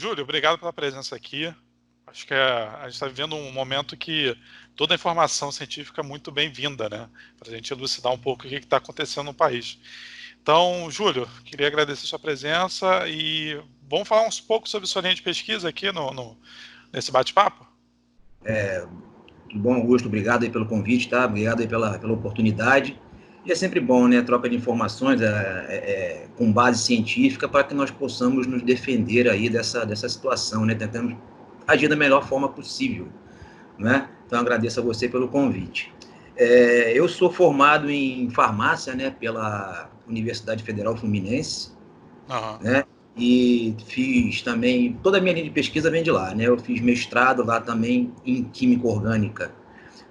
Júlio, obrigado pela presença aqui. Acho que a gente está vivendo um momento que toda a informação científica é muito bem-vinda, né? Para a gente elucidar um pouco o que está acontecendo no país. Então, Júlio, queria agradecer a sua presença e vamos falar um pouco sobre sua linha de pesquisa aqui nesse bate-papo? Tudo bom, Augusto? Obrigado aí pelo convite, tá? Obrigado aí pela oportunidade. E é sempre bom, né? Troca de informações com base científica para que nós possamos nos defender aí dessa situação, né? Tentando agir da melhor forma possível, né? Então, agradeço a você pelo convite. Eu sou formado em farmácia, né? Pela Universidade Federal Fluminense, né? E fiz também, toda a minha linha de pesquisa vem de lá, né? Eu fiz mestrado lá também em Química Orgânica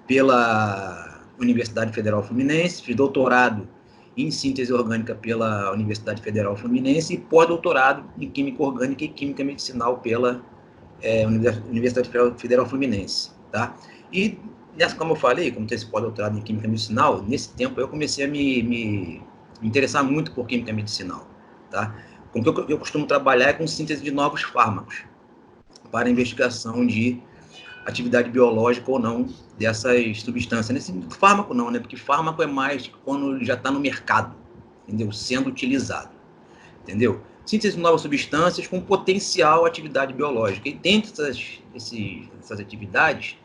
pela Universidade Federal Fluminense, fiz doutorado em Síntese Orgânica pela Universidade Federal Fluminense e pós-doutorado em Química Orgânica e Química Medicinal pela Universidade Federal Fluminense, tá? E, como eu falei, como tem esse pós-doutorado em Química Medicinal, nesse tempo eu comecei a me interessar muito por Química Medicinal, tá? Com o que eu costumo trabalhar é com síntese de novos fármacos para investigação de atividade biológica ou não dessas substâncias. Nesse fármaco não, né? Porque fármaco é mais quando já está no mercado, entendeu? Sendo utilizado, entendeu? Síntese de novas substâncias com potencial atividade biológica. E dentre essas atividades,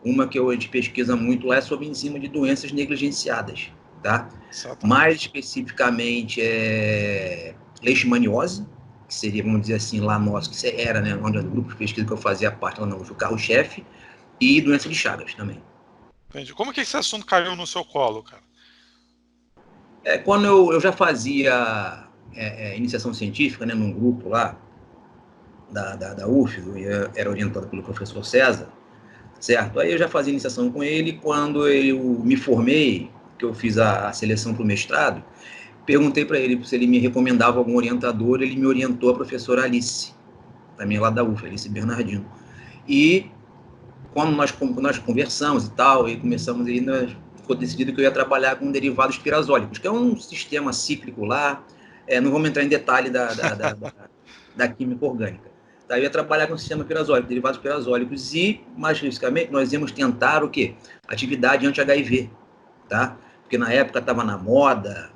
uma que a gente pesquisa muito lá é sobre enzima de doenças negligenciadas, tá? Mais especificamente leishmaniose, que seria, vamos dizer assim, lá nosso, que era, né, onde o grupo de pesquisa que eu fazia parte, lá no carro-chefe, e doença de Chagas também. Entendi. Como que esse assunto caiu no seu colo, cara? Quando eu já fazia iniciação científica, né, num grupo lá da UF, eu era orientado pelo professor César, certo? Aí eu já fazia iniciação com ele. Quando eu me formei, que eu fiz a seleção para o mestrado, perguntei para ele se ele me recomendava algum orientador. Ele me orientou a professora Alice, também lá da UF, Alice Bernardino. E quando nós conversamos e tal, e começamos aí, ficou decidido que eu ia trabalhar com derivados pirazólicos, que é um sistema cíclico lá. Não vamos entrar em detalhe da química orgânica. Tá? Eu ia trabalhar com o sistema pirazólico, derivados pirazólicos, e, mais especificamente, nós íamos tentar o quê? Atividade anti-HIV, tá? Porque na época estava na moda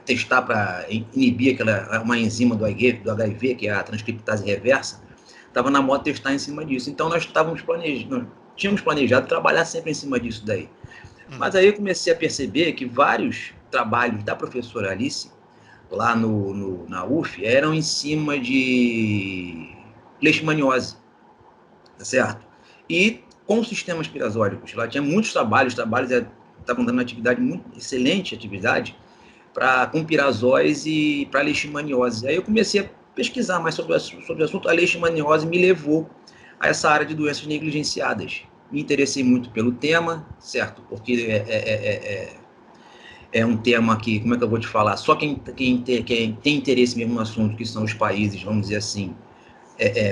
testar para inibir uma enzima do HIV, que é a transcriptase reversa. Estava na moda testar em cima disso. Então nós tínhamos planejado trabalhar sempre em cima disso daí. Mas aí eu comecei a perceber que vários trabalhos da professora Alice lá na UF eram em cima de leishmaniose, tá certo? E com sistemas pirazólicos, lá tinha muitos trabalhos estavam dando excelente atividade com pirazóis e para leishmaniose. Aí eu comecei a pesquisar mais sobre o assunto. A leishmaniose me levou a essa área de doenças negligenciadas. Me interessei muito pelo tema, certo? Porque é um tema que, como é que eu vou te falar, só quem tem interesse mesmo no assunto, que são os países, vamos dizer assim,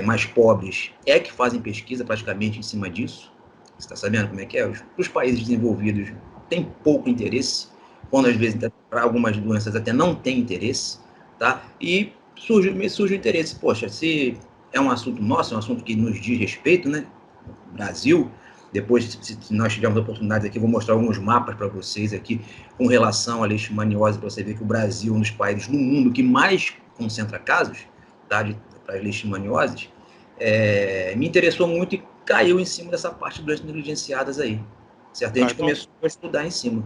mais pobres, que fazem pesquisa praticamente em cima disso. Você está sabendo como é que é? Os países desenvolvidos têm pouco interesse, quando às vezes para algumas doenças até não tem interesse, tá? E surge o interesse, poxa, se é um assunto nosso, é um assunto que nos diz respeito, né? Brasil. Depois, se nós tivermos oportunidade aqui, vou mostrar alguns mapas para vocês aqui com relação à leishmaniose, para você ver que o Brasil é um dos países no mundo que mais concentra casos, tá, para as leishmanioses. Me interessou muito e caiu em cima dessa parte de doenças negligenciadas aí, certo? A gente começou a estudar em cima.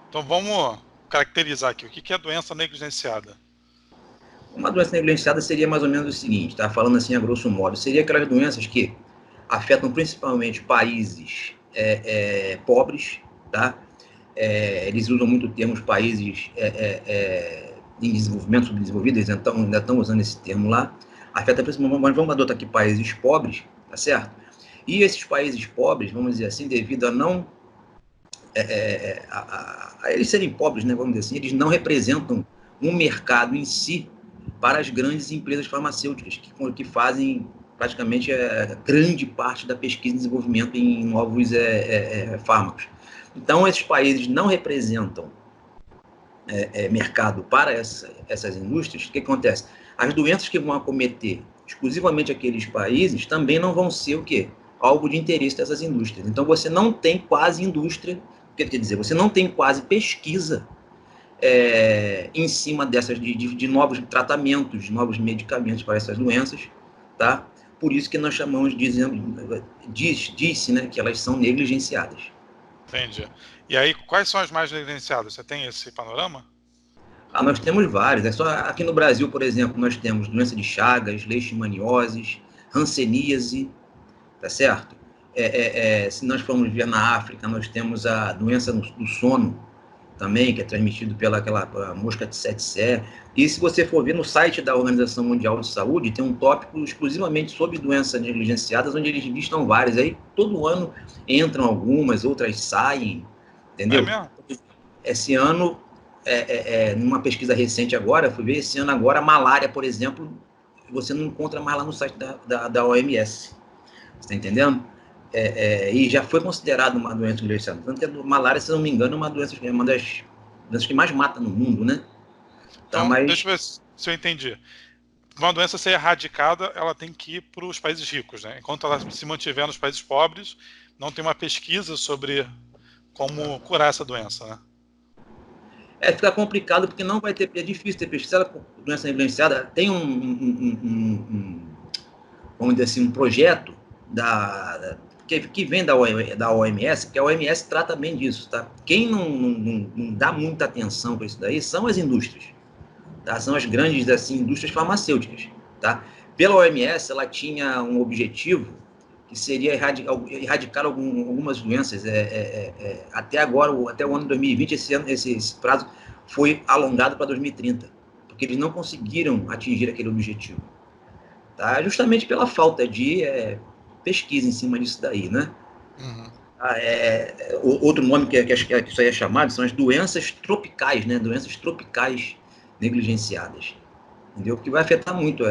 Então vamos caracterizar aqui, o que é doença negligenciada? Uma doença negligenciada seria mais ou menos o seguinte, tá? Falando assim a grosso modo, seria aquelas doenças que afetam principalmente países pobres, tá? Eles usam muito o termo os países em desenvolvimento, subdesenvolvidos, então ainda estão usando esse termo lá. Afeta principalmente, mas vamos adotar aqui países pobres, tá certo? E esses países pobres, vamos dizer assim, devido a não a eles serem pobres, né, vamos dizer assim, eles não representam um mercado em si para as grandes empresas farmacêuticas que fazem praticamente grande parte da pesquisa e desenvolvimento em novos fármacos. Então, esses países não representam mercado para essas indústrias. O que acontece? As doenças que vão acometer exclusivamente aqueles países, também não vão ser o quê? Algo de interesse dessas indústrias. Então, você não tem quase indústria, quer dizer, você não tem quase pesquisa em cima dessas de novos tratamentos, de novos medicamentos para essas doenças, tá? Por isso que nós chamamos, diz-se, né, que elas são negligenciadas. Entendi. E aí, quais são as mais negligenciadas? Você tem esse panorama? Nós temos vários. É só aqui no Brasil, por exemplo, nós temos doença de Chagas, leishmaniose, hanseníase, tá certo? Se nós formos ver na África, nós temos a doença do sono também, que é transmitido pela aquela mosca de tsetse. E se você for ver no site da Organização Mundial de Saúde, tem um tópico exclusivamente sobre doenças negligenciadas, onde eles listam várias. Aí todo ano entram algumas, outras saem, É entendeu? mesmo? Esse ano, numa pesquisa recente agora, fui ver esse ano agora, a malária, por exemplo, você não encontra mais lá no site da OMS. Você está entendendo? E já foi considerado uma doença negligenciada. Tanto que a malária, se não me engano, é uma das doenças que mais mata no mundo, né? Tá, Então, mas deixa eu ver se eu entendi. Uma doença ser erradicada, ela tem que ir para os países ricos, né? Enquanto ela se mantiver nos países pobres, não tem uma pesquisa sobre como curar essa doença, né? fica complicado porque não vai ter, é difícil ter pesquisa com doença negligenciada. Tem vamos dizer assim, um projeto que vem da OMS, porque a OMS trata bem disso, tá? Quem não dá muita atenção para isso daí são as indústrias, tá? São as grandes, assim, indústrias farmacêuticas, tá? Pela OMS, ela tinha um objetivo que seria erradicar algumas doenças. Até agora, até o ano de 2020, esse prazo foi alongado para 2030, porque eles não conseguiram atingir aquele objetivo, tá? Justamente pela falta de pesquisa em cima disso daí, né? Uhum. Outro nome que isso aí é chamado são as doenças tropicais, né? Doenças tropicais negligenciadas, entendeu? Porque vai afetar muito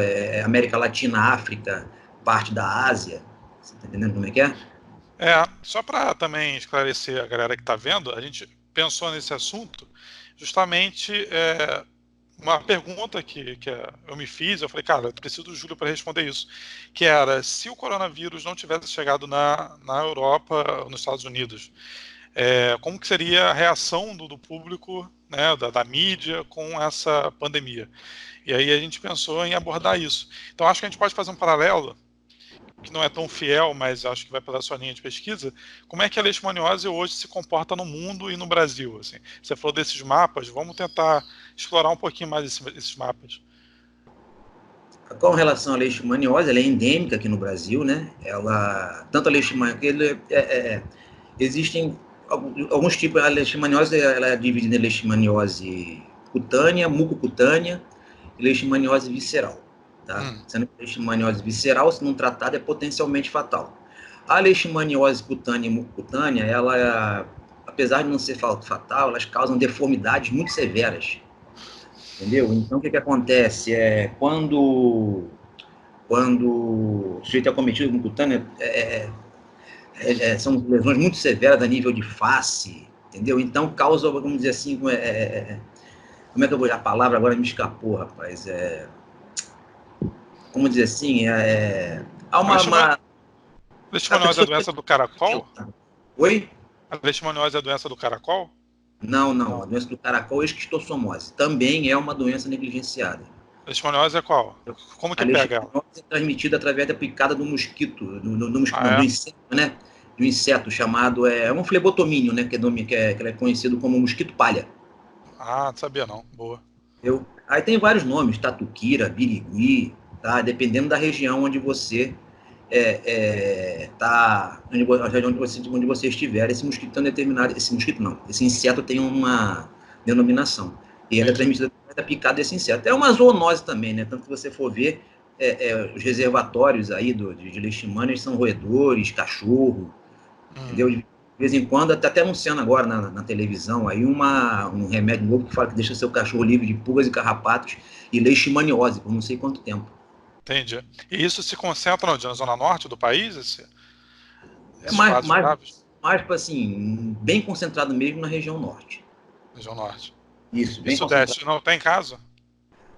América Latina, África, parte da Ásia. Você tá entendendo como é que é? Só para também esclarecer a galera que está vendo, a gente pensou nesse assunto justamente uma pergunta que eu me fiz, eu falei, cara, eu preciso do Júlio para responder isso, que era, se o coronavírus não tivesse chegado na Europa, nos Estados Unidos, como que seria a reação do público, né, da mídia com essa pandemia? E aí a gente pensou em abordar isso. Então acho que a gente pode fazer um paralelo que não é tão fiel, mas acho que vai pela sua linha de pesquisa, como é que a leishmaniose hoje se comporta no mundo e no Brasil? Assim? Você falou desses mapas, vamos tentar explorar um pouquinho mais esses mapas. Com relação à leishmaniose, ela é endêmica aqui no Brasil, né? Tanto a leishmaniose, existem alguns tipos. A leishmaniose, ela é dividida em leishmaniose cutânea, mucocutânea e leishmaniose visceral, tá? Sendo que a leishmaniose visceral, se não tratada, é potencialmente fatal. A leishmaniose cutânea e mucocutânea, apesar de não ser fatal, elas causam deformidades muito severas, entendeu? Então, o que acontece? Quando o sujeito é cometido com cutânea, são lesões muito severas a nível de face, entendeu? Então, causa, vamos dizer assim, como é que eu vou... A palavra agora me escapou, rapaz. Como dizer assim, há uma... A Leishmaniose é a pessoa... doença do caracol? Oi? A leishmaniose é a doença do caracol? Não. A doença do caracol é esquistossomose. Também é uma doença negligenciada. Leishmaniose é qual? Como A que pega ela? leishmaniose é transmitida através da picada do mosquito, Ah, do inseto, né? Do inseto chamado... É um flebotomínio, né? Que é conhecido como mosquito palha. Ah, não sabia não. Boa. Entendeu? Aí tem vários nomes, tatuquira, birigui, tá? Dependendo da região onde você tá, onde você estiver, esse mosquito tem determinado, esse mosquito não, esse inseto tem uma denominação. E ela é Entendi. transmitida da picada desse inseto. É uma zoonose também, né? Tanto que você for ver os reservatórios aí de leishmanias são roedores, cachorro, entendeu? De vez em quando, até anunciando agora na televisão, aí um remédio novo que fala que deixa seu cachorro livre de pulgas e carrapatos e leishmaniose por não sei quanto tempo. Entendi. E isso se concentra onde? Na zona norte do país, É esses casos graves? mais assim, bem concentrado mesmo na região norte. Região norte. Isso, E bem concentrado. sudeste, não tem caso?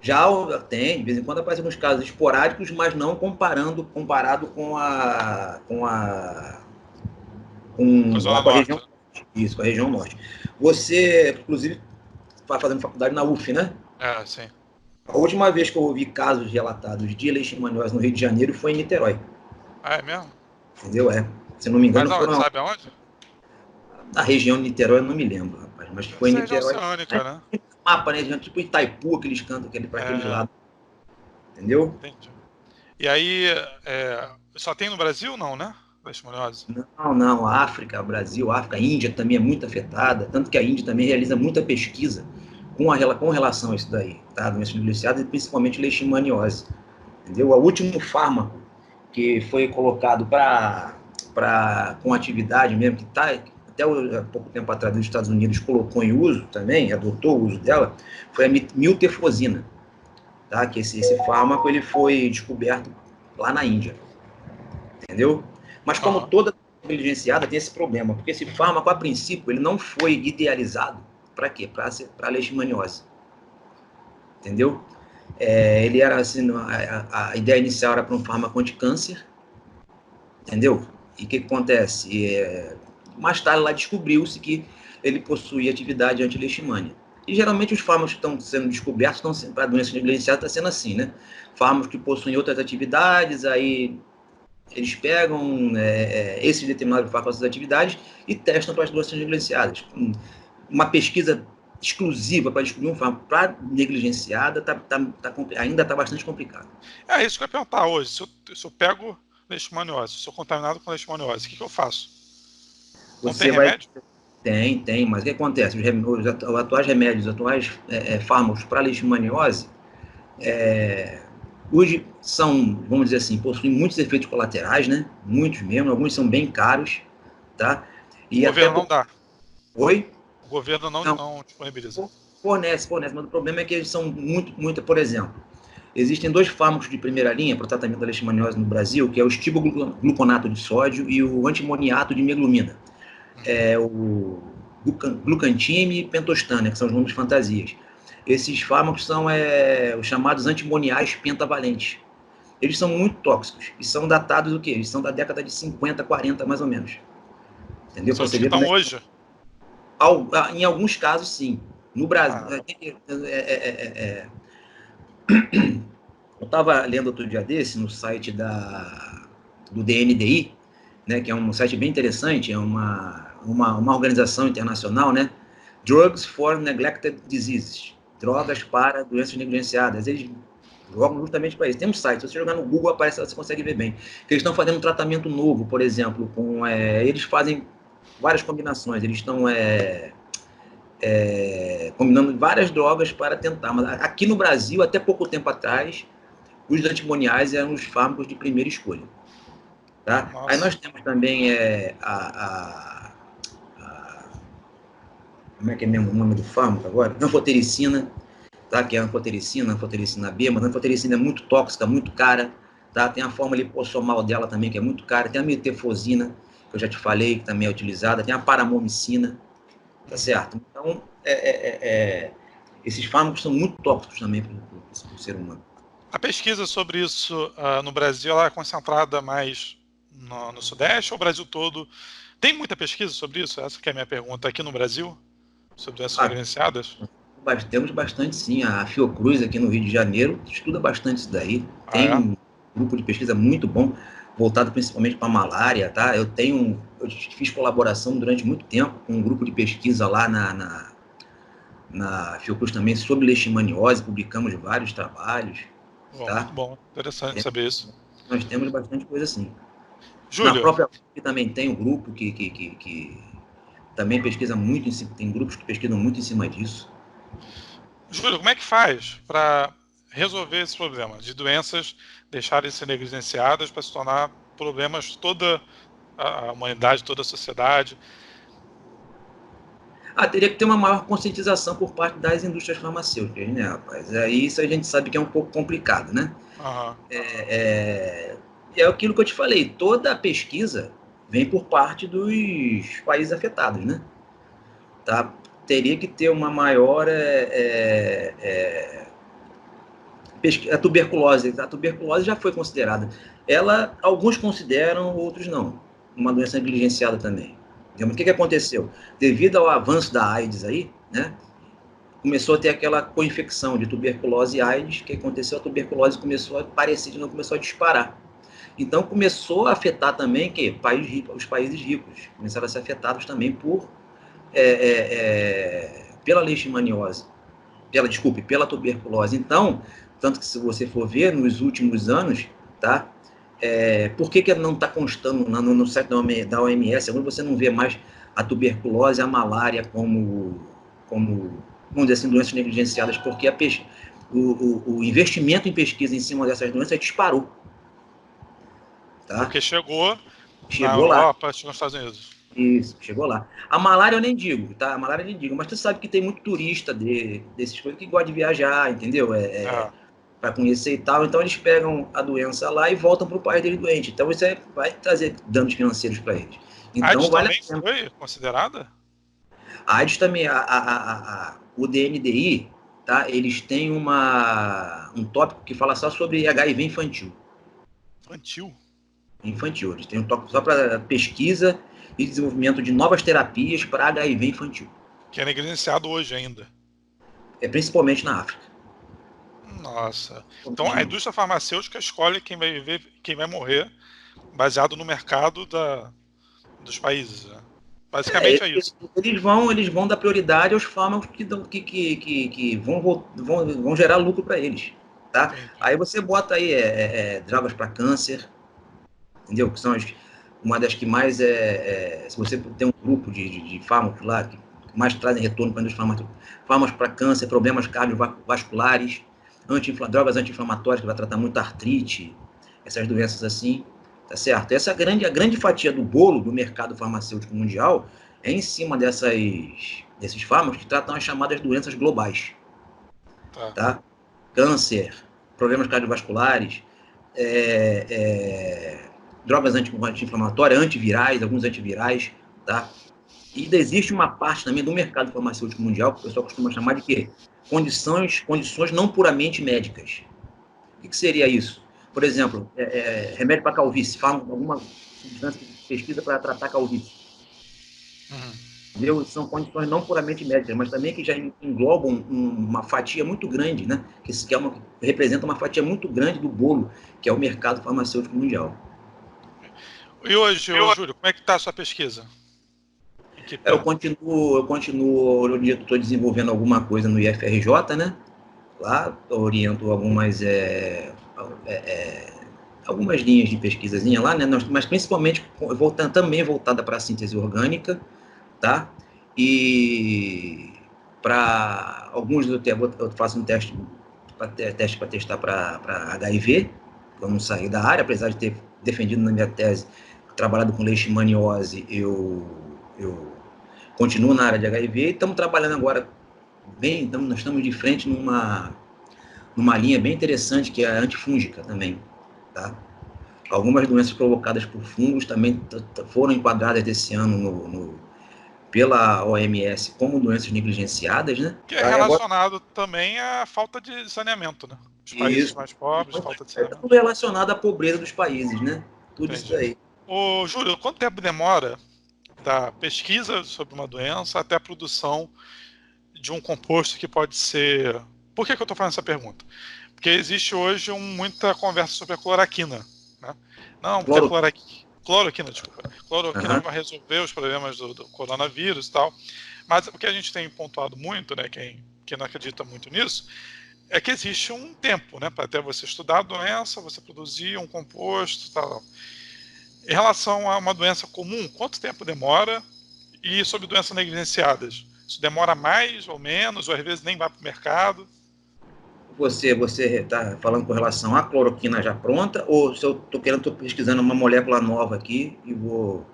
Já tem, de vez em quando aparecem alguns casos esporádicos, mas não comparado Com a com Zona lá com a região Norte. norte. Isso, com a região norte. Você, inclusive, está fazendo faculdade na UF, né? É, sim. A última vez que eu ouvi casos relatados de leishmaniose no Rio de Janeiro foi em Niterói. Ah, é mesmo? Entendeu? É. Se não me Mas engano, aonde? foram Sabe aonde? na região de Niterói, eu não me lembro, rapaz, mas que Deve foi em ser região Niterói. oceânica, Né? né? Mapa, né? Tipo Itaipu, aqueles cantos para aqueles É, lados. Entendeu? entendi. E aí, só tem no Brasil, não, né? Leishmaniose. Não, não. África, Brasil, África, Índia também é muito afetada. Tanto que a Índia também realiza muita pesquisa com relação a isso daí, tá? Doenças negligenciadas e principalmente leishmaniose. Entendeu? O último fármaco que foi colocado com atividade mesmo, que está até há pouco tempo atrás nos Estados Unidos colocou em uso também, adotou o uso dela, foi a miltefosina, tá? Que esse fármaco ele foi descoberto lá na Índia, entendeu? Mas como Aham. toda negligenciada tem esse problema, porque esse fármaco, a princípio, ele não foi idealizado para quê? Para leishmaniose, entendeu? Ele era assim, a ideia inicial era para um fármaco anti-câncer, entendeu? E o que acontece? Mais tarde lá descobriu-se que ele possuía atividade anti-leishmania. E geralmente os fármacos que estão sendo descobertos para doenças negligenciadas está sendo assim, né? Fármacos que possuem outras atividades, aí eles pegam esses determinados fármacos, essas atividades, e testam para as doenças negligenciadas. Uma pesquisa exclusiva para descobrir um fármaco para negligenciada ainda está bastante complicado. É isso que eu ia perguntar hoje. Se eu pego leishmaniose, se eu sou contaminado com leishmaniose, o que eu faço? Não tem Você vai remédio? Tem, mas o que acontece? Os atuais remédios, os atuais fármacos para leishmaniose, hoje são, vamos dizer assim, possuem muitos efeitos colaterais, né? Muitos mesmo, alguns são bem caros, tá? O E até governo não por... dá. Oi? O governo não, Não, não disponibiliza. fornece, mas o problema é que eles são muito, por exemplo, existem dois fármacos de primeira linha para o tratamento da leishmaniose no Brasil, que é o estibogluconato de sódio e o antimoniato de meglumina. Uhum. O glucantime e pentostana, que são os nomes fantasias. Esses fármacos são os chamados antimoniais pentavalentes. Eles são muito tóxicos e são datados do quê? Eles são da década de 50, 40, mais ou menos. Entendeu? São Para os você que ver estão como é. hoje. Em alguns casos, sim. No Brasil, Ah, eu estava lendo outro dia desse no site do DNDI, né, que é um site bem interessante, é uma organização internacional, né? Drugs for Neglected Diseases, drogas para doenças negligenciadas. Eles jogam justamente para isso. Tem um site, se você jogar no Google, aparece, você consegue ver bem. Eles estão fazendo um tratamento novo, por exemplo, eles fazem várias combinações, eles estão combinando várias drogas para tentar. Mas aqui no Brasil, até pouco tempo atrás, os antimoniais eram os fármacos de primeira escolha. Tá? Aí nossa. nós temos também como é que é mesmo o nome do fármaco agora? Anfotericina, tá? Que é anfotericina B, mas a anfotericina é muito tóxica, muito cara, tá? Tem a forma lipossomal dela também, que é muito cara, tem a metefosina, que eu já te falei, que também é utilizada, tem a paramomicina, tá Uhum. certo? Então, esses fármacos são muito tóxicos também para o ser humano. A pesquisa sobre isso no Brasil ela é concentrada mais no Sudeste ou o Brasil todo? Tem muita pesquisa sobre isso? Essa que é a minha pergunta aqui no Brasil, sobre doenças Ah, negligenciadas? temos bastante, sim. A Fiocruz, aqui no Rio de Janeiro, estuda bastante isso daí. Ah, Tem é? um grupo de pesquisa muito bom, voltado principalmente para a malária, tá? Eu fiz colaboração durante muito tempo com um grupo de pesquisa lá na Fiocruz também sobre leishmaniose, publicamos vários trabalhos, Bom, muito tá? bom. Interessante É, saber isso. nós temos bastante coisa assim. Na Júlio, própria UFSC também tem um grupo que também pesquisa muito, tem grupos que pesquisam muito em cima disso. Júlio, como é que faz para resolver esse problema de doenças deixarem de ser negligenciadas para se tornar problemas toda a humanidade, toda a sociedade? Teria que ter uma maior conscientização por parte das indústrias farmacêuticas, né, rapaz? Aí isso a gente sabe que é um pouco complicado, né? Aham. É aquilo que eu te falei, toda a pesquisa vem por parte dos países afetados, né? Tá? Teria que ter uma maior A tuberculose já foi considerada. Alguns consideram, outros não. Uma doença negligenciada também. O que aconteceu? Devido ao avanço da AIDS aí, né, começou a ter aquela co-infecção de tuberculose e AIDS. O que aconteceu? A tuberculose começou a aparecer, não começou a disparar. Então começou a afetar também os países ricos. Começaram a ser afetados também pela leishmaniose. Pela tuberculose. Então, tanto que se você for ver, nos últimos anos, tá? Por que não está constando no site da OMS, agora você não vê mais a tuberculose e a malária como vamos dizer assim, doenças negligenciadas, porque o investimento em pesquisa em cima dessas doenças disparou. Tá? Porque chegou na lá. Europa, chegou nos Estados Unidos. Isso, chegou lá. A malária eu nem digo, tá? A malária eu nem digo, mas tu sabe que tem muito turista desses coisas que gosta de viajar, entendeu? Para conhecer e tal. Então eles pegam a doença lá e voltam para o país dele doente. Então isso vai trazer danos financeiros para eles. Então, AIDS também foi considerada? A AIDS também, o DNDi, tá? Eles têm um tópico que fala só sobre HIV infantil. Infantil. Eles têm um tópico só para pesquisa e desenvolvimento de novas terapias para HIV infantil. Que é negligenciado hoje ainda. Principalmente na África. Nossa. Então a indústria farmacêutica escolhe quem vai viver, quem vai morrer, baseado no mercado dos países. Né? Basicamente é isso. Eles vão dar prioridade aos fármacos que vão gerar lucro para eles. Tá? Aí você bota aí drogas para câncer, entendeu? Que são uma das que mais se você tem um grupo de fármacos lá que mais trazem retorno para a indústria farmacêutica, fármacos para câncer, problemas cardiovasculares, drogas anti-inflamatórias que vai tratar muito artrite, essas doenças assim, tá certo? A grande fatia do bolo do mercado farmacêutico mundial é em cima desses fármacos que tratam as chamadas doenças globais, tá? Câncer, problemas cardiovasculares, drogas anti-inflamatórias, antivirais, alguns antivirais, tá? E ainda existe uma parte também do mercado farmacêutico mundial que o pessoal costuma chamar de quê? Condições não puramente médicas. O que seria isso? Por exemplo, remédio para calvície, alguma substância de pesquisa para tratar calvície. São condições não puramente médicas, mas também que já englobam uma fatia muito grande, né? que representa uma fatia muito grande do bolo, que é o mercado farmacêutico mundial. E hoje, Júlio, como é que está a sua pesquisa? Eu continuo, hoje estou desenvolvendo alguma coisa no IFRJ, né? Lá oriento algumas linhas de pesquisazinha lá, né? Mas principalmente também voltada para a síntese orgânica, tá? E para alguns eu faço um teste para testar para HIV, eu não saí da área, apesar de ter defendido na minha tese, trabalhado com leishmaniose, eu continuo na área de HIV e estamos trabalhando agora nós estamos de frente numa linha bem interessante que é a antifúngica também, tá? Algumas doenças provocadas por fungos também foram enquadradas desse ano pela OMS como doenças negligenciadas, né? Que é relacionado também à falta de saneamento, né? Os países mais pobres, falta de saneamento. É tudo relacionado à pobreza dos países, né? Tudo isso aí. Ô, Júlio, quanto tempo demora da pesquisa sobre uma doença até a produção de um composto que pode ser... Por que eu estou fazendo essa pergunta? Porque existe hoje muita conversa sobre a cloroquina, né? Não, porque a cloroquina, desculpa. Cloroquina vai resolver os problemas do coronavírus e tal. Mas o que a gente tem pontuado muito, né, quem não acredita muito nisso, é que existe um tempo, né, para até você estudar a doença, você produzir um composto e tal. Em relação a uma doença comum, quanto tempo demora? E sobre doenças negligenciadas, isso demora mais ou menos, ou às vezes nem vai para o mercado? Você está falando com relação à cloroquina já pronta, ou se eu estou pesquisando uma molécula nova aqui e vou...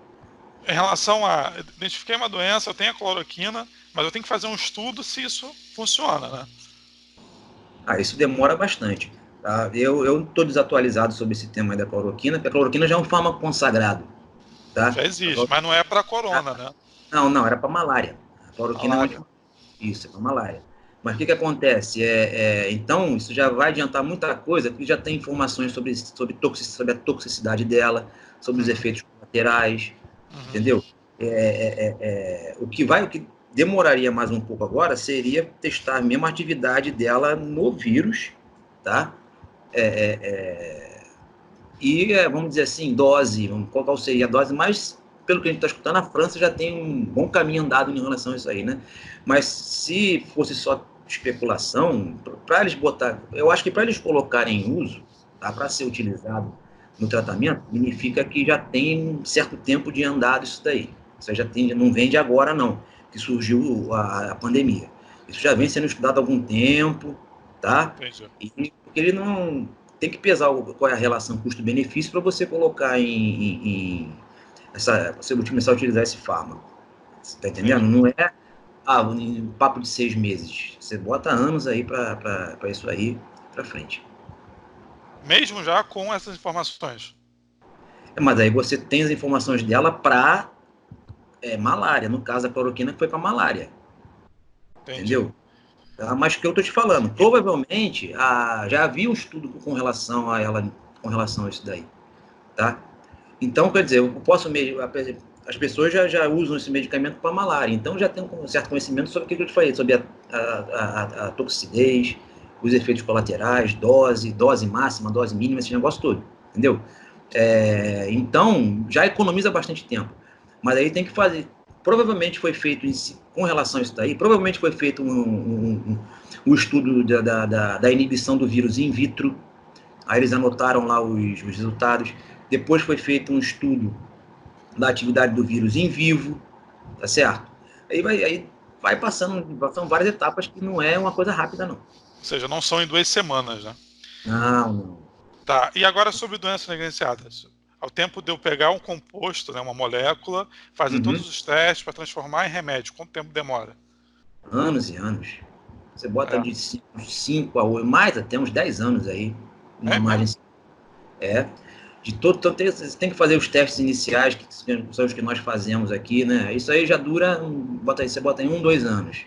Em relação a... Identifiquei uma doença, eu tenho a cloroquina, mas eu tenho que fazer um estudo se isso funciona, né? Isso demora bastante. Tá? Eu estou desatualizado sobre esse tema da cloroquina, porque a cloroquina já é um fármaco consagrado. Tá? Já existe, mas não é para corona, né? Não, era para malária. A clooroquina malária. Isso, é para malária. Mas o que acontece? Então, isso já vai adiantar muita coisa, porque já tem informações sobre a toxicidade dela, sobre os efeitos colaterais, entendeu? O que demoraria mais um pouco agora seria testar a mesma atividade dela no vírus, tá? Vamos dizer assim, dose, qual seria a dose, mas pelo que a gente está escutando, a França já tem um bom caminho andado em relação a isso aí, né? Mas se fosse só especulação, para eles botar, eu acho que para eles colocarem em uso, tá, para ser utilizado no tratamento, significa que já tem um certo tempo de andado isso daí. Isso já tem, não vem de agora, não, que surgiu a pandemia. Isso já vem sendo estudado há algum tempo, tá? Entendi. E porque ele não tem que pesar qual é a relação custo-benefício para você colocar você começar a utilizar esse fármaco. Você tá entendendo? Não é um papo de 6 meses. Você bota anos aí para isso aí para frente. Mesmo já com essas informações. Mas aí você tem as informações dela para malária. No caso, a cloroquina que foi para malária. Entendi. Entendeu? Tá? Mas que eu tô te falando, provavelmente já havia um estudo com relação a ela, com relação a isso daí. Tá? Então, quer dizer, eu posso as pessoas já usam esse medicamento para malária, então já tem um certo conhecimento sobre o que eu te falei, sobre a toxicidez, os efeitos colaterais, dose máxima, dose mínima, esse negócio todo, entendeu? Então, já economiza bastante tempo, mas aí tem que fazer, provavelmente foi feito, com relação a isso daí, provavelmente foi feito um estudo da inibição do vírus in vitro, aí eles anotaram lá os resultados. Depois foi feito um estudo da atividade do vírus em vivo, tá certo? Aí vai passando várias etapas que não é uma coisa rápida, não. Ou seja, não são em 2 semanas, né? Não. Tá, e agora sobre doenças negligenciadas. Ao tempo de eu pegar um composto, né, uma molécula, fazer todos os testes para transformar em remédio, quanto tempo demora? Anos e anos. Você bota de 5 a 8, mais até uns 10 anos aí, uma margem. De todo, então você tem que fazer os testes iniciais, que são os que nós fazemos aqui, né? Isso aí já dura, você bota em 1, 2 anos.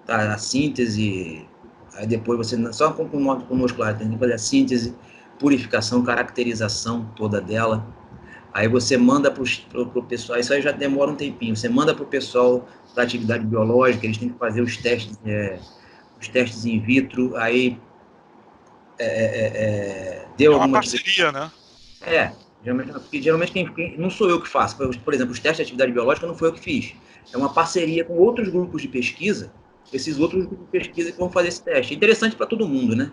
Tá? A síntese, aí depois você, só com o modo muscular, tem que fazer a síntese, purificação, caracterização toda dela. Aí você manda para o pessoal, isso aí já demora um tempinho, você manda para o pessoal da atividade biológica, eles têm que fazer os testes in vitro, aí deu É uma alguma parceria, né? Geralmente não sou eu que faço. Por exemplo, os testes de atividade biológica não foi eu que fiz. É uma parceria com outros grupos de pesquisa, esses outros grupos de pesquisa que vão fazer esse teste. É interessante para todo mundo, né?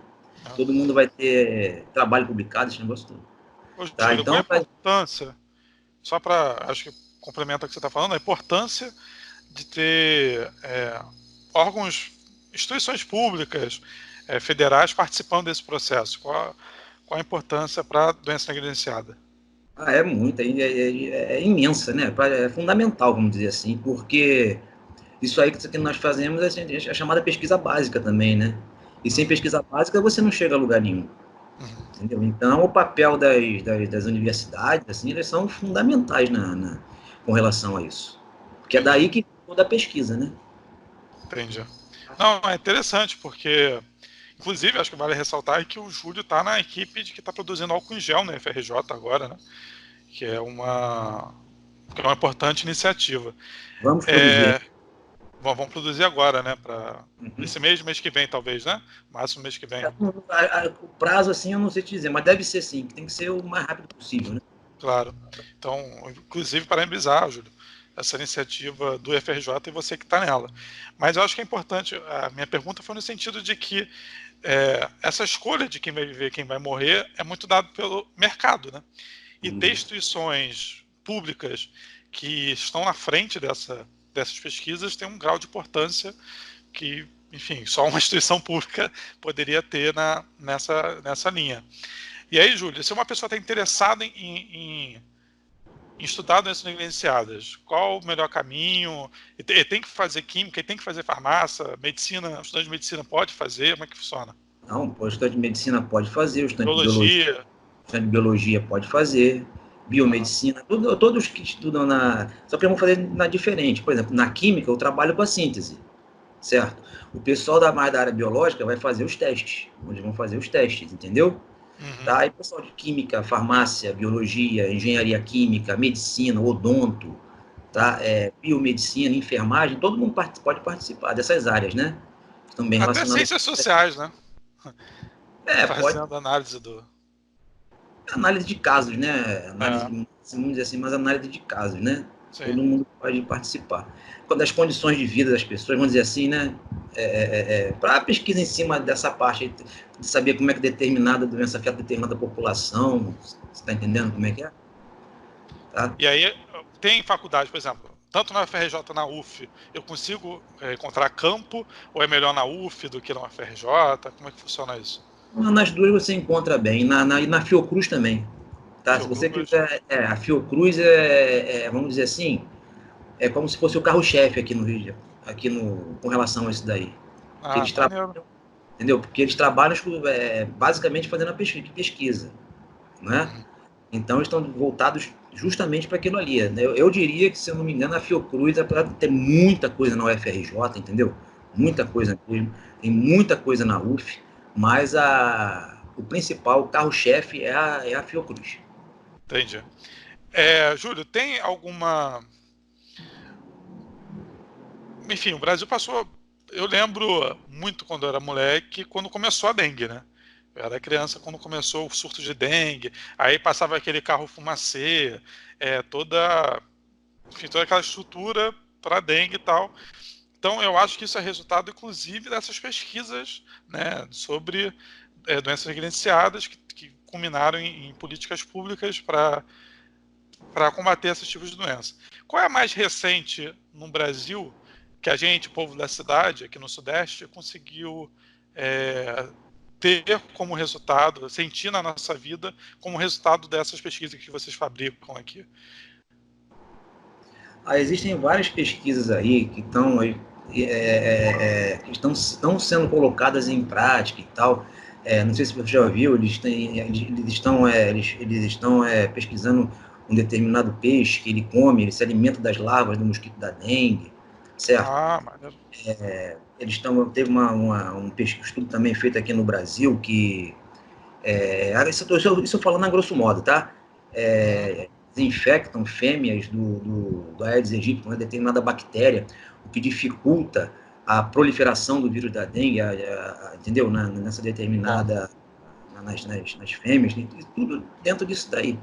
Todo mundo vai ter trabalho publicado, esse negócio todo. Ô, Tá? Júlio, qual a Então, importância, só para, acho que complementa o que você está falando, a importância de ter órgãos, instituições públicas, federais participando desse processo? Qual a importância para a doença negligenciada? é muita, é imensa, né? É fundamental, vamos dizer assim, porque isso aí que nós fazemos é a chamada pesquisa básica também, né? E sem pesquisa básica você não chega a lugar nenhum. Entendeu? Então, o papel das universidades, assim, eles são fundamentais com relação a isso. Porque é daí que toda a pesquisa, né? Entendi. Não, é interessante, porque, inclusive, acho que vale ressaltar que o Júlio está na equipe de que está produzindo álcool em gel na FRJ agora, né? Que é uma importante iniciativa. Vamos produzir. Vamos produzir agora, né? Para esse mês que vem, talvez, né? Máximo mês que vem. O prazo, assim, eu não sei te dizer, mas deve ser sim, que tem que ser o mais rápido possível, né? Claro. Então, inclusive, parabenizar, Júlio, essa iniciativa do FRJ e você que está nela. Mas eu acho que é importante, a minha pergunta foi no sentido de que essa escolha de quem vai viver e quem vai morrer é muito dado pelo mercado, né? E ter instituições públicas que estão na frente dessas pesquisas tem um grau de importância que, enfim, só uma instituição pública poderia ter nessa linha. E aí, Júlio, se uma pessoa está interessada em estudar doenças negligenciadas, qual o melhor caminho? E tem que fazer química, e tem que fazer farmácia, medicina, o estudante de medicina pode fazer, como é que funciona? Não, o estudante de medicina pode fazer, o estudante Biologia. de biologia pode fazer, biomedicina, todos que estudam só que vão fazer na diferente. Por exemplo, na química eu trabalho com a síntese, certo? O pessoal mais da área biológica vai fazer os testes, onde vão fazer os testes, entendeu? Tá? E o pessoal de química, farmácia, biologia, engenharia química, medicina, odonto, tá? Biomedicina, enfermagem, todo mundo pode participar dessas áreas, né? Estão bem Até relacionadas. ciências sociais, né? Pode. Fazendo análise do... Análise de casos, né? Análise, vamos dizer assim, mas análise de casos, né? Sim. Todo mundo pode participar. Das condições de vida das pessoas, vamos dizer assim, né? Para a pesquisa em cima dessa parte, de saber como é que determinada doença afeta determinada população, você está entendendo como é que é? Tá? E aí, tem faculdade, por exemplo, tanto na UFRJ na UF, eu consigo encontrar campo, ou é melhor na UF do que na UFRJ? Como é que funciona isso? Nas duas você encontra bem, e na Fiocruz também. Tá? Se você quiser, a Fiocruz vamos dizer assim, é como se fosse o carro-chefe aqui no Rio, com relação a isso daí. Ah, maneiro. Entendeu? Porque eles trabalham basicamente fazendo a pesquisa, né? Então, eles estão voltados justamente para aquilo ali. Né? Eu diria que, se eu não me engano, a Fiocruz, apesar de ter muita coisa na UFRJ, entendeu? Muita coisa mesmo, tem muita coisa na UF, mas o principal, o carro-chefe é a Fiocruz. Entendi. Júlio, tem alguma... Enfim, o Brasil passou... Eu lembro muito quando eu era moleque, quando começou a dengue, né? Eu era criança quando começou o surto de dengue, aí passava aquele carro fumacê, toda aquela estrutura para dengue e tal. Então, eu acho que isso é resultado, inclusive, dessas pesquisas, né, sobre doenças negligenciadas que culminaram em políticas públicas para combater esses tipos de doença. Qual é a mais recente no Brasil que a gente, povo da cidade, aqui no Sudeste, conseguiu ter como resultado, sentir na nossa vida como resultado dessas pesquisas que vocês fabricam aqui? Existem várias pesquisas aí que estão sendo colocadas em prática e tal. Não sei se você já viu, eles estão pesquisando um determinado peixe que ele come, ele se alimenta das larvas do mosquito da dengue, certo? Ah, maneiro. Teve um estudo também feito aqui no Brasil que, isso eu falando a grosso modo, tá? Infectam fêmeas do Aedes aegypti com uma determinada bactéria, o que dificulta a proliferação do vírus da dengue, entendeu? Nessa determinada, nas fêmeas, tudo dentro disso daí.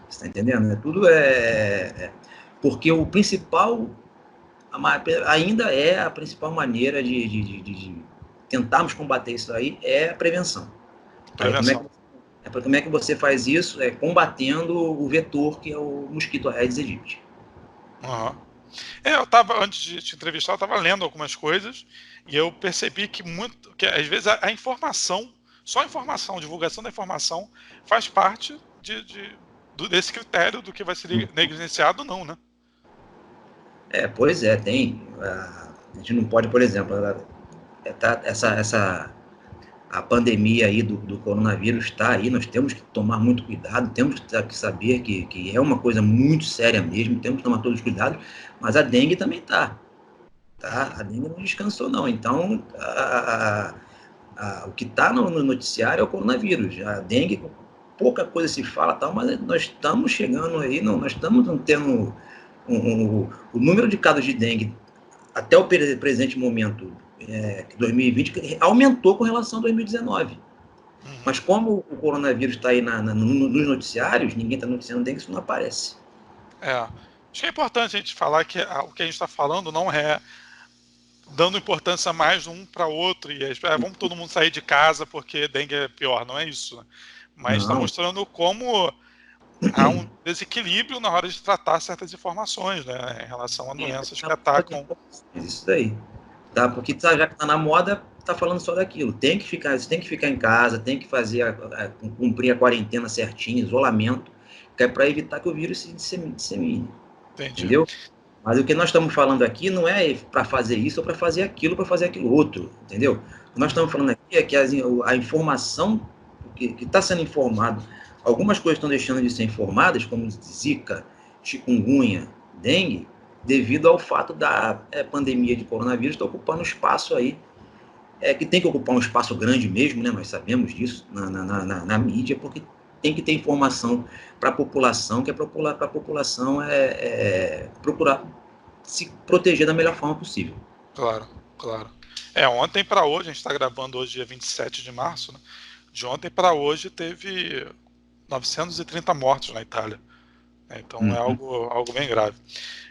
Você está entendendo? Tudo porque o principal, ainda é a principal maneira de tentarmos combater isso aí é a prevenção. Prevenção. Como é que você faz isso? Combatendo o vetor que é o mosquito Aedes aegypti. Uhum. Eu estava, antes de te entrevistar, eu estava lendo algumas coisas e eu percebi que às vezes a informação, só a informação, a divulgação da informação faz parte desse critério do que vai ser negligenciado ou não, né? Pois tem. A gente não pode, por exemplo, a pandemia aí do coronavírus está aí, nós temos que tomar muito cuidado, temos que saber que é uma coisa muito séria mesmo, temos que tomar todos os cuidados, mas a dengue também tá? A dengue não descansou, não. Então, o que está no noticiário é o coronavírus. A dengue, pouca coisa se fala, tal, mas nós estamos chegando aí, nós estamos tendo o número de casos de dengue até o presente momento, 2020, aumentou com relação a 2019. Mas como o coronavírus está aí nos noticiários, ninguém está noticiando dengue, isso não aparece. Acho que é importante a gente falar que o que a gente está falando não é dando importância mais um para outro e vamos todo mundo sair de casa porque dengue é pior, não é isso, né? Mas está mostrando como há um desequilíbrio na hora de tratar certas informações, né, em relação a doenças que atacam. Isso daí, tá? Porque já que está na moda, está falando só daquilo. Você tem que ficar em casa, tem que cumprir a quarentena certinho, isolamento, que é para evitar que o vírus se dissemine. Entendeu? Mas o que nós estamos falando aqui não é para fazer isso ou para fazer aquilo outro, entendeu? O que nós estamos falando aqui é que a informação que está sendo informado, algumas coisas estão deixando de ser informadas, como Zika, chikungunya, dengue, devido ao fato da pandemia de coronavírus estar ocupando espaço aí, que tem que ocupar um espaço grande mesmo, né? Nós sabemos disso na mídia, porque tem que ter informação para a população, que é para a população procurar se proteger da melhor forma possível. Claro, claro. Ontem para hoje, a gente está gravando hoje dia 27 de março, né? De ontem para hoje teve 930 mortos na Itália. Então é algo bem grave.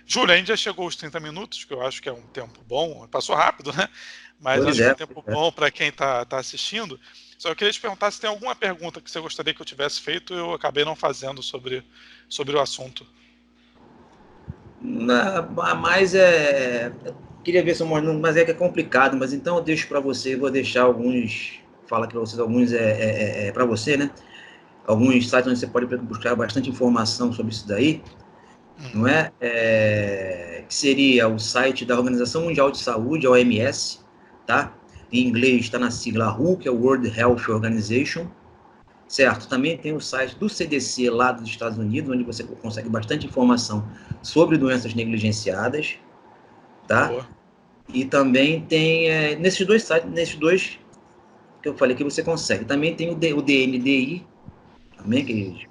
Júlio, a gente já chegou aos 30 minutos, que eu acho que é um tempo bom. Passou rápido, né? Mas acho que é um tempo bom para quem está assistindo. Só eu queria te perguntar se tem alguma pergunta que você gostaria que eu tivesse feito e eu acabei não fazendo sobre o assunto. Mas queria ver se eu mostro, mas é que é complicado, mas então eu deixo para você, vou deixar alguns, fala aqui para vocês, alguns para você, né? Alguns sites onde você pode buscar bastante informação sobre isso daí, não é? Que seria o site da Organização Mundial de Saúde, a OMS, tá? Em inglês está na sigla WHO, que é o World Health Organization, certo? Também tem o site do CDC lá dos Estados Unidos, onde você consegue bastante informação sobre doenças negligenciadas, tá? Boa. E também tem, nesses dois sites, nesses dois que eu falei que você consegue. Também tem o DNDi, também, que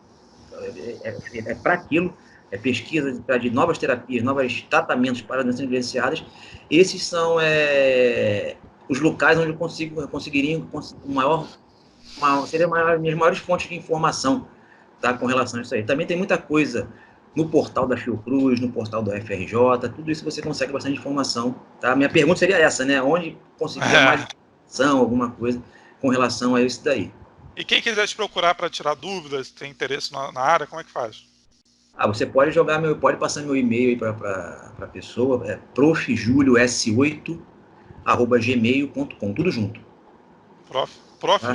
para aquilo, pesquisa de novas terapias, novos tratamentos para doenças negligenciadas. Esses são os locais onde eu conseguiria seriam minhas maiores fontes de informação, tá, com relação a isso aí. Também tem muita coisa no portal da Fiocruz, no portal do FRJ, tudo isso você consegue bastante informação, tá? Minha pergunta seria essa, né? Onde conseguir mais informação, alguma coisa com relação a isso daí. E quem quiser te procurar para tirar dúvidas, tem interesse na área, como é que faz? Você pode pode passar meu e-mail aí para a pessoa, profjulio8@gmail.com, tudo junto. Prof.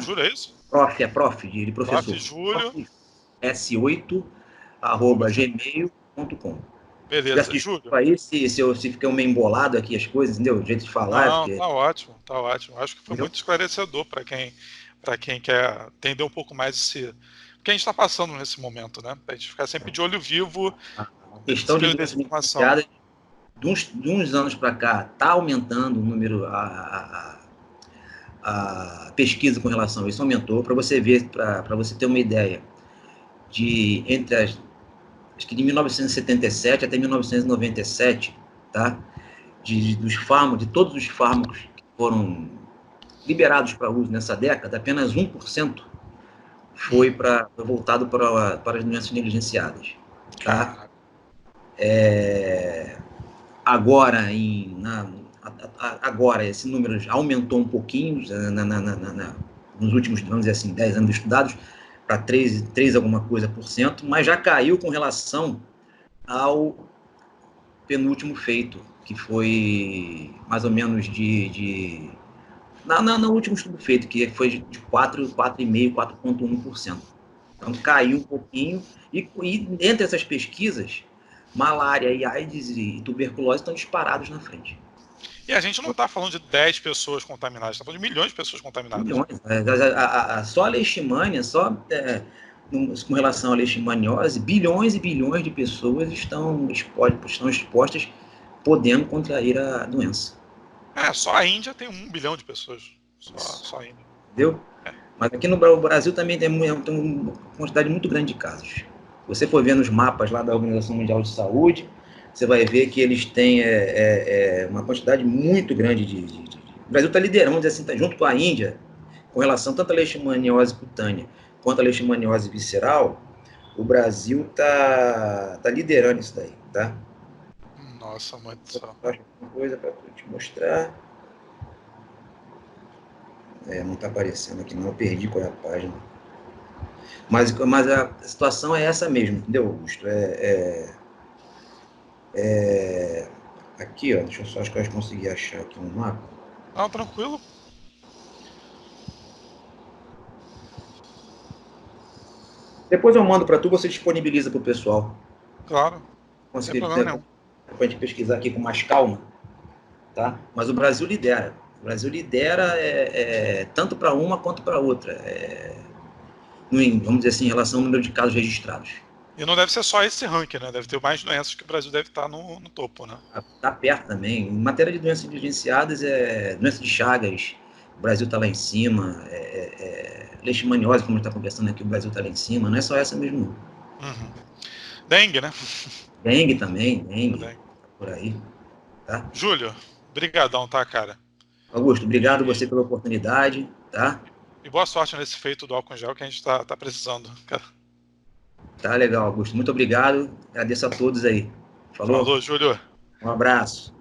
Júlio, é isso? Prof, de professor. Prof. Júlio. S8@gmail.com. Beleza, Júlio. Aí se ficar meio embolado aqui as coisas, entendeu? O jeito de falar. Não, porque... tá ótimo. Acho que foi muito esclarecedor para quem quer entender um pouco mais o que a gente está passando nesse momento, né? Para a gente ficar sempre de olho vivo. A questão de desinformação. De uns anos para cá, está aumentando o número, a pesquisa com relação a isso aumentou. Para você ver, para você ter uma ideia, acho que de 1977 até 1997, tá? De todos os fármacos que foram liberados para uso nessa década, apenas 1% foi voltado para as doenças negligenciadas, tá? Agora esse número aumentou um pouquinho nos últimos, vamos dizer assim, 10 anos estudados, para 3 alguma coisa por cento, mas já caiu com relação ao penúltimo feito, que foi mais ou menos no último estudo feito, que foi de 4,5%, 4,1%. Então caiu um pouquinho, e entre essas pesquisas, malária e AIDS e tuberculose estão disparados na frente. E a gente não está falando de 10 pessoas contaminadas, está falando de milhões de pessoas contaminadas. Milhões. Só a leishmania, com relação à leishmaniose, bilhões e bilhões de pessoas estão expostas, podendo contrair a doença. Só a Índia tem 1 bilhão de pessoas. Só a Índia. Entendeu? Mas aqui no Brasil também tem uma quantidade muito grande de casos. Você for ver nos mapas lá da Organização Mundial de Saúde, você vai ver que eles têm uma quantidade muito grande O Brasil está liderando, vamos dizer assim, tá junto com a Índia, com relação tanto à leishmaniose cutânea quanto à leishmaniose visceral. O Brasil está liderando isso daí, tá? Nossa, mãe do céu. Uma coisa para te mostrar. Não está aparecendo aqui, não. Eu perdi qual é a página. Mas a situação é essa mesmo, entendeu, Augusto? Aqui, ó, deixa eu só, acho que eu consegui achar aqui um mapa. Não, tranquilo. Depois eu mando para tu, você disponibiliza para o pessoal. Claro, sem problema nenhum. Para a gente pesquisar aqui com mais calma, tá? Mas o Brasil lidera. O Brasil lidera tanto para uma quanto para outra. Vamos dizer assim, em relação ao número de casos registrados. E não deve ser só esse ranking, né? Deve ter mais doenças que o Brasil deve estar no topo, né? Está perto também. Em matéria de doenças negligenciadas, doença de Chagas, o Brasil está lá em cima. Leishmaniose, como a gente está conversando aqui, o Brasil está lá em cima. Não é só essa mesmo, não. Uhum. Dengue, né? Dengue também, dengue, Dengue. por aí, tá? Júlio, brigadão, tá, cara? Augusto, obrigado E, você pela oportunidade, tá? e boa sorte nesse feito do álcool em gel que a gente tá precisando. Cara. Tá legal, Augusto. Muito obrigado. Agradeço a todos aí. Falou? Falou, Júlio. Um abraço.